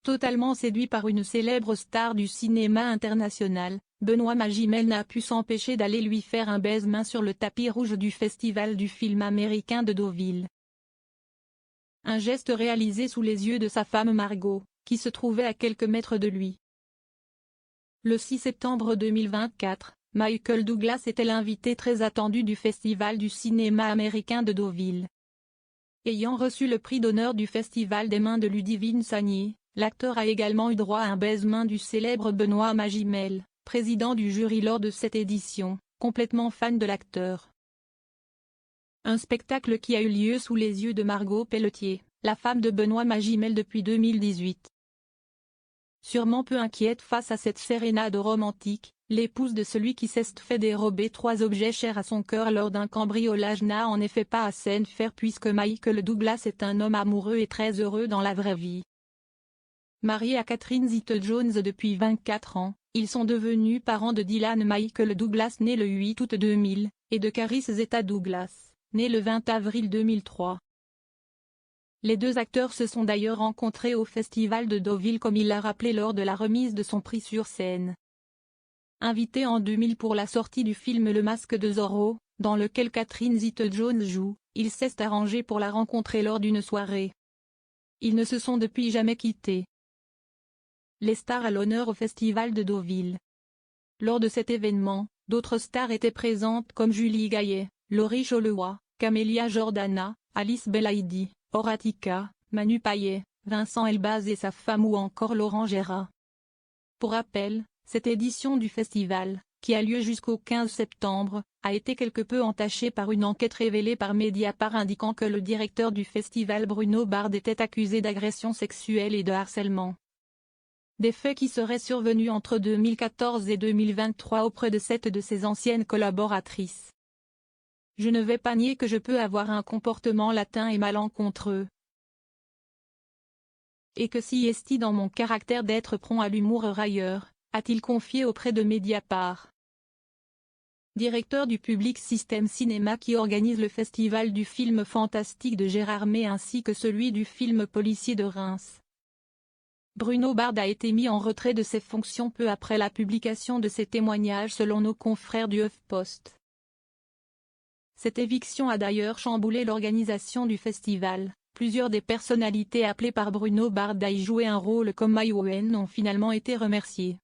Totalement séduit par une célèbre star du cinéma international, Benoît Magimel n'a pu s'empêcher d'aller lui faire un baise-main sur le tapis rouge du Festival du film américain de Deauville. Un geste réalisé sous les yeux de sa femme Margot, qui se trouvait à quelques mètres de lui. Le 6 septembre 2024, Michael Douglas était l'invité très attendu du Festival du cinéma américain de Deauville. Ayant reçu le prix d'honneur du Festival des mains de Ludivine Sagnier, l'acteur a également eu droit à un baise-main du célèbre Benoît Magimel, président du jury lors de cette édition, complètement fan de l'acteur. Un spectacle qui a eu lieu sous les yeux de Margot Pelletier, la femme de Benoît Magimel depuis 2018. Sûrement peu inquiète face à cette sérénade romantique, l'épouse de celui qui s'est fait dérober 3 objets chers à son cœur lors d'un cambriolage n'a en effet pas à scène faire puisque Michael Douglas est un homme amoureux et très heureux dans la vraie vie. Marié à Catherine Zeta-Jones depuis 24 ans, ils sont devenus parents de Dylan Michael Douglas né le 8 août 2000, et de Charis Zeta-Douglas, né le 20 avril 2003. Les deux acteurs se sont d'ailleurs rencontrés au Festival de Deauville comme il l'a rappelé lors de la remise de son prix sur scène. Invité en 2000 pour la sortie du film Le Masque de Zorro, dans lequel Catherine Zeta-Jones joue, il s'est arrangé pour la rencontrer lors d'une soirée. Ils ne se sont depuis jamais quittés. Les stars à l'honneur au Festival de Deauville. Lors de cet événement, d'autres stars étaient présentes comme Julie Gaillet, Laurie Cholewa, Camélia Jordana, Alice Belaïdi, Horatica, Manu Payet, Vincent Elbaz et sa femme ou encore Laurent Gérard. Pour rappel, cette édition du festival, qui a lieu jusqu'au 15 septembre, a été quelque peu entachée par une enquête révélée par Mediapart indiquant que le directeur du festival Bruno Bard était accusé d'agression sexuelle et de harcèlement. Des faits qui seraient survenus entre 2014 et 2023 auprès de 7 de ses anciennes collaboratrices. Je ne vais pas nier que je peux avoir un comportement latin et malencontreux. Et que si est dans mon caractère d'être prompt à l'humour railleur, a-t-il confié auprès de Mediapart. Directeur du Public System Cinéma qui organise le festival du film fantastique de Gérard May ainsi que celui du film policier de Reims. Bruno Bard a été mis en retrait de ses fonctions peu après la publication de ses témoignages selon nos confrères du HuffPost. Cette éviction a d'ailleurs chamboulé l'organisation du festival, plusieurs des personnalités appelées par Bruno Bard à y jouer un rôle comme Maïwen ont finalement été remerciées.